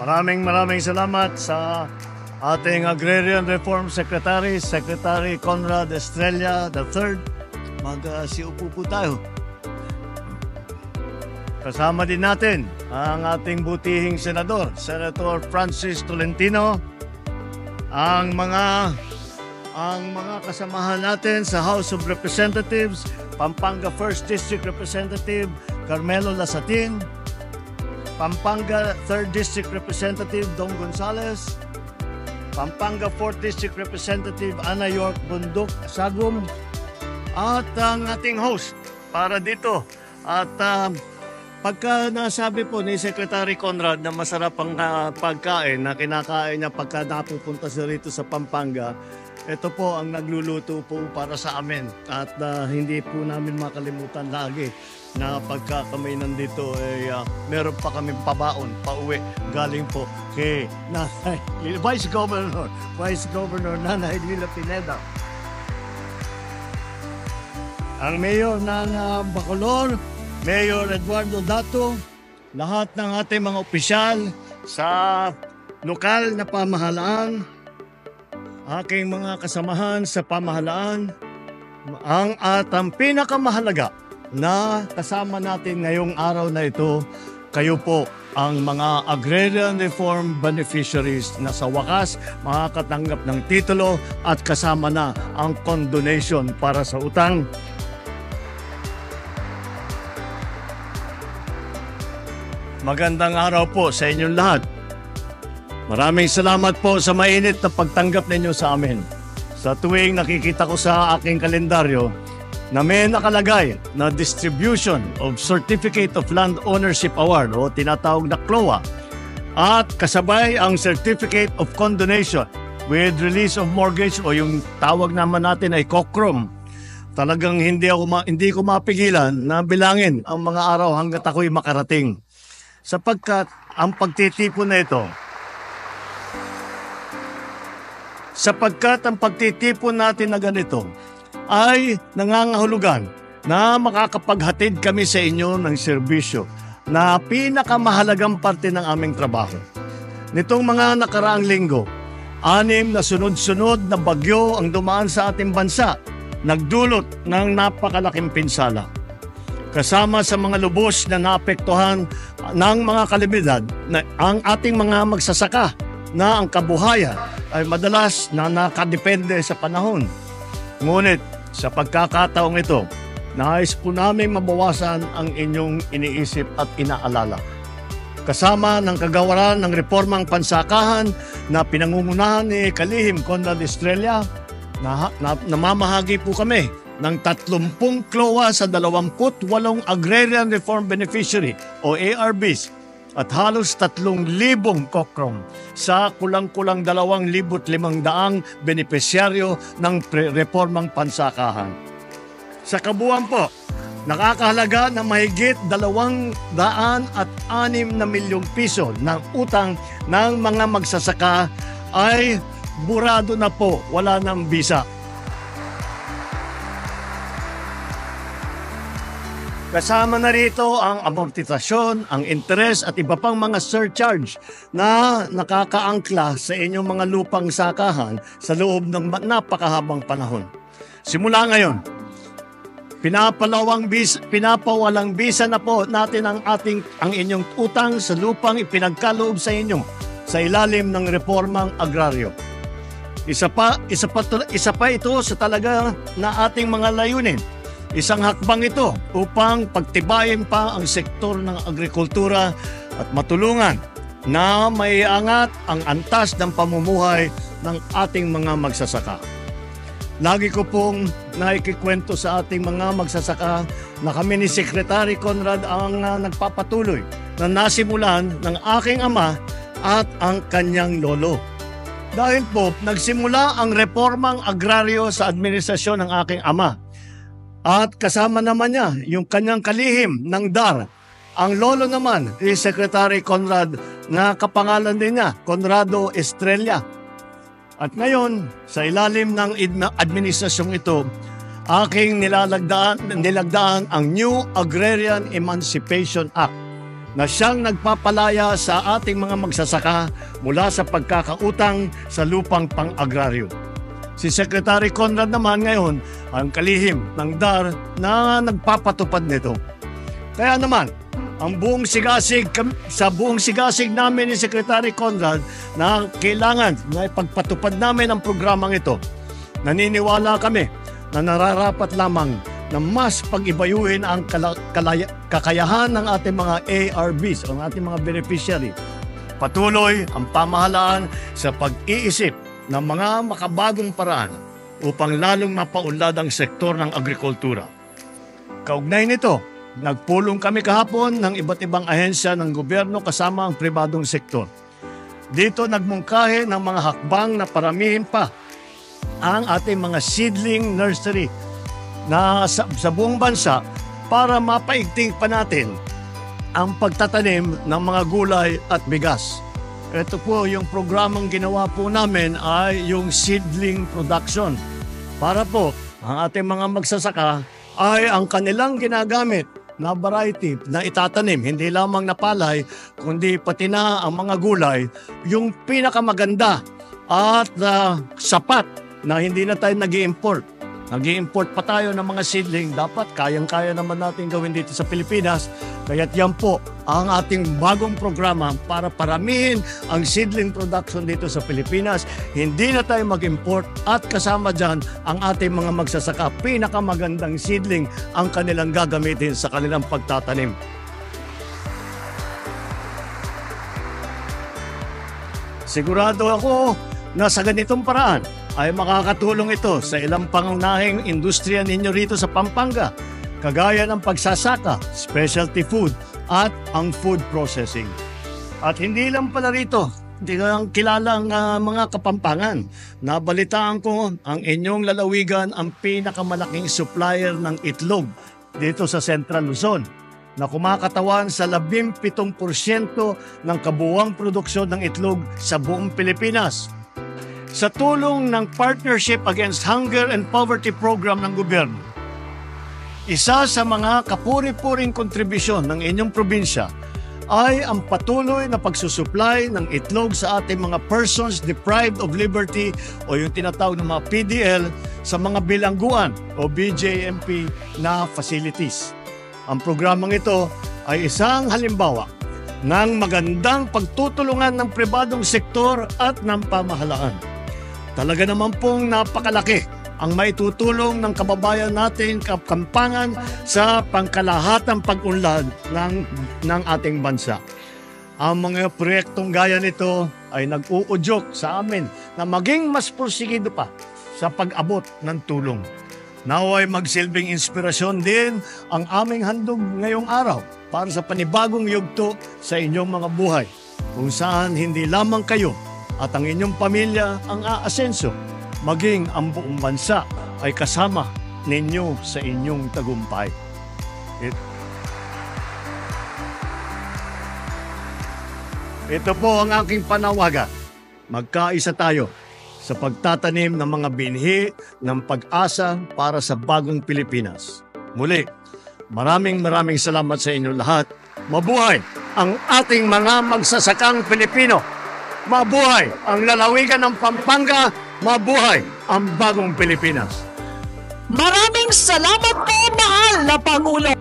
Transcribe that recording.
Maraming salamat sa ating Agrarian Reform Secretary, Secretary Conrad Estrella III. Mag-siupo po tayo. Kasama din natin ang ating butihing senador, Senator Francis Tolentino, ang mga kasamahan natin sa House of Representatives, Pampanga 1st District Representative Carmelo Lasatin, Pampanga 3rd District Representative Dong Gonzales, Pampanga 4th District Representative Ana York Bundok Sagum, at ang ating host para dito. At pagka nasabi po ni Secretary Conrad na masarap ang pagkain na kinakain niya pagka napupunta siya rito sa Pampanga, ito po ang nagluluto po para sa amin. At hindi po namin makalimutan lagi na pagka kami nandito meron pa kami pabaon, pauwi galing po kay Nanay, Vice Governor Nanay Lila Pineda. Ang Mayor ng Bacolor, Mayor Eduardo Dato, lahat ng ating mga opisyal sa lokal na pamahalaan, aking mga kasamahan sa pamahalaan, at ang pinakamahalaga na kasama natin ngayong araw na ito, kayo po ang mga Agrarian Reform Beneficiaries na sa wakas makakatanggap ng titulo at kasama na ang condonation para sa utang. Magandang araw po sa inyong lahat. Maraming salamat po sa mainit na pagtanggap ninyo sa amin. Sa tuwing nakikita ko sa aking kalendaryo na may nakalagay na Distribution of Certificate of Land Ownership Award o tinatawag na CLOA at kasabay ang Certificate of Condonation with Release of Mortgage o yung tawag naman natin ay COCROM. Talagang hindi ko mapigilan na bilangin ang mga araw hanggat ako'y makarating. Sapagkat ang pagtitipon natin na ganito ay nangangahulugan na makakapaghatid kami sa inyo ng serbisyo na pinakamahalagang parte ng aming trabaho. Nitong mga nakaraang linggo, 6 na sunod-sunod na bagyo ang dumaan sa ating bansa, nagdulot ng napakalaking pinsala. Kasama sa mga lubos na naapektuhan ng mga kalamidad na ang ating mga magsasaka na ang kabuhayan ay madalas na nakadepende sa panahon. Ngunit sa pagkakataong ito, nais po namin mabawasan ang inyong iniisip at inaalala. Kasama ng kagawaran ng reformang pansakahan na pinangungunahan ni Kalihim Conrad Estrella, namamahagi po kami ng 30 CLOA sa 28 Agrarian Reform Beneficiary o ARBs at halos 3,000 COCROM sa kulang-kulang 2,500 benepisyaryo ng reformang pansakahan. Sa kabuuan po, nakakahalaga ng mahigit 206 na milyong piso ng utang ng mga magsasaka ay burado na po, wala ng bisa. Kasama na rito ang amortisasyon, ang interes at iba pang mga surcharge na nakakaangkla sa inyong mga lupang sakahan sa loob ng napakahabang panahon. Simula ngayon, pinapawalang bisa na po natin ang inyong utang sa lupang ipinagkaloob sa inyo sa ilalim ng reformang agraryo. Isa pa ito sa talaga na ating mga layunin. Isang hakbang ito upang pagtibayin pa ang sektor ng agrikultura at matulungan na maiangat ang antas ng pamumuhay ng ating mga magsasaka. Lagi ko pong naikikwento sa ating mga magsasaka na kami ni Secretary Conrad ang nagpapatuloy na nasimulan ng aking ama at ang kanyang lolo. Dahil po, nagsimula ang reformang agraryo sa administrasyon ng aking ama. At kasama naman niya yung kanyang kalihim ng DAR. Ang lolo naman ni Secretary Conrad na kapangalan din niya, Conrado Estrella. At ngayon, sa ilalim ng administrasyong ito, aking nilagdaan ang New Agrarian Emancipation Act na siyang nagpapalaya sa ating mga magsasaka mula sa pagkakautang sa lupang pang-agraryo. Si Secretary Conrad naman ngayon ang kalihim ng DAR na nagpapatupad nito. Kaya naman, sa buong sigasig namin ni Secretary Conrad na kailangan na ipagpatupad namin ang programang ito, naniniwala kami na nararapat lamang na mas pag-ibayuhin ang kakayahan ng ating mga ARBs o ng ating mga beneficiary. Patuloy ang pamahalaan sa pag-iisip ng mga makabagong paraan upang lalong mapaunlad ang sektor ng agrikultura. Kaugnay nito, nagpulong kami kahapon ng iba't ibang ahensya ng gobyerno kasama ang pribadong sektor. Dito nagmungkahi ng mga hakbang na paramihin pa ang ating mga seedling nursery na sa buong bansa para mapaigting pa natin ang pagtatanim ng mga gulay at bigas. Ito po yung programang ginawa po namin ay yung seedling production. Para po ang ating mga magsasaka ay ang kanilang ginagamit na variety na itatanim, hindi lamang na palay, kundi pati na ang mga gulay, yung pinakamaganda at sapat na hindi na tayo nag-i-import. Nag-i-import pa tayo ng mga seedling, dapat kayang-kaya naman natin gawin dito sa Pilipinas. Kaya't yan po ang ating bagong programa para paramihin ang seedling production dito sa Pilipinas. Hindi na tayo mag-import at kasama dyan ang ating mga magsasaka. Pinakamagandang seedling ang kanilang gagamitin sa kanilang pagtatanim. Sigurado ako na sa ganitong paraan ay makakatulong ito sa ilang pangunahing industriya ninyo rito sa Pampanga, kagaya ng pagsasaka, specialty food, at ang food processing. At hindi lang pala rito, hindi lang kilalang mga Kapampangan. Nabalitaan ko ang inyong lalawigan ang pinakamalaking supplier ng itlog dito sa Central Luzon, na kumakatawan sa 17% ng kabuuang produksyon ng itlog sa buong Pilipinas. Sa tulong ng Partnership Against Hunger and Poverty Program ng gobyerno, isa sa mga kapuri-puring kontribusyon ng inyong probinsya ay ang patuloy na pagsusupply ng itlog sa ating mga persons deprived of liberty o yung tinatawag ng mga PDL sa mga bilangguan o BJMP na facilities. Ang programang ito ay isang halimbawa ng magandang pagtutulungan ng pribadong sektor at ng pamahalaan. Talaga naman pong napakalaki ang maitutulong ng kababayan natin Kapampangan sa pangkalahatang pag-unlad ng ating bansa. Ang mga proyektong gaya nito ay nag-uudyok sa amin na maging mas porsigido pa sa pag-abot ng tulong. Naway magsilbing inspirasyon din ang aming handog ngayong araw para sa panibagong yugto sa inyong mga buhay, kung saan hindi lamang kayo at ang inyong pamilya ang aasenso, maging ang buong bansa ay kasama ninyo sa inyong tagumpay. Ito po ang aking panawagan. Magkaisa tayo sa pagtatanim ng mga binhi ng pag-asa para sa bagong Pilipinas. Muli, maraming salamat sa inyo lahat. Mabuhay ang ating mga magsasakang Pilipino! Mabuhay ang lalawigan ng Pampanga! Mabuhay ang bagong Pilipinas! Maraming salamat po, mahal na Pangulo!